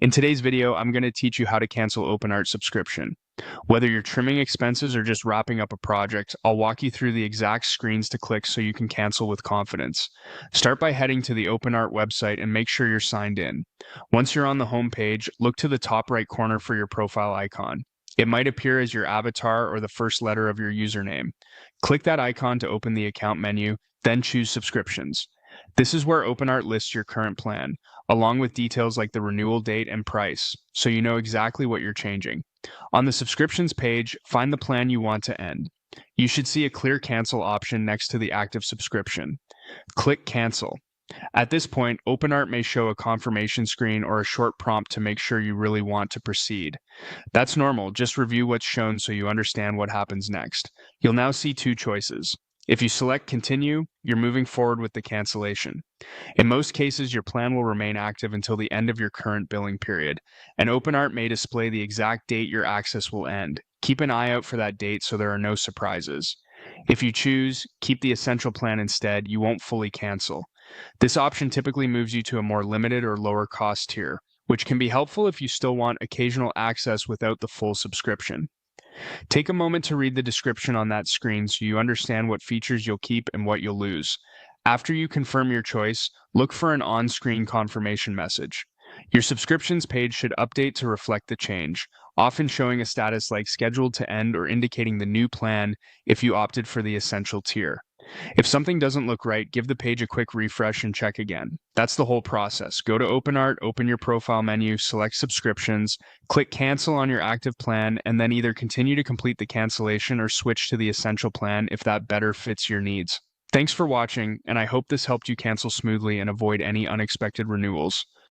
In today's video, I'm going to teach you how to cancel Openart subscription. Whether you're trimming expenses or just wrapping up a project, I'll walk you through the exact screens to click so you can cancel with confidence. Start by heading to the Openart website and make sure you're signed in. Once you're on the home page, look to the top right corner for your profile icon. It might appear as your avatar or the first letter of your username. Click that icon to open the account menu, then choose subscriptions. This is where Openart lists your current plan, along with details like the renewal date and price, so you know exactly what you're changing. On the subscriptions page, find the plan you want to end. You should see a clear cancel option next to the active subscription. Click cancel. At this point, Openart may show a confirmation screen or a short prompt to make sure you really want to proceed. That's normal, just review what's shown so you understand what happens next. You'll now see two choices. If you select continue, you're moving forward with the cancellation. In most cases, your plan will remain active until the end of your current billing period, and Openart may display the exact date your access will end. Keep an eye out for that date so there are no surprises. If you choose keep the essential plan instead, you won't fully cancel. This option typically moves you to a more limited or lower cost tier, which can be helpful if you still want occasional access without the full subscription. Take a moment to read the description on that screen so you understand what features you'll keep and what you'll lose. After you confirm your choice, look for an on-screen confirmation message. Your subscriptions page should update to reflect the change, often showing a status like scheduled to end or indicating the new plan if you opted for the essential tier. If something doesn't look right, give the page a quick refresh and check again. That's the whole process. Go to Openart, open your profile menu, select subscriptions, click cancel on your active plan, and then either continue to complete the cancellation or switch to the essential plan if that better fits your needs. Thanks for watching, and I hope this helped you cancel smoothly and avoid any unexpected renewals.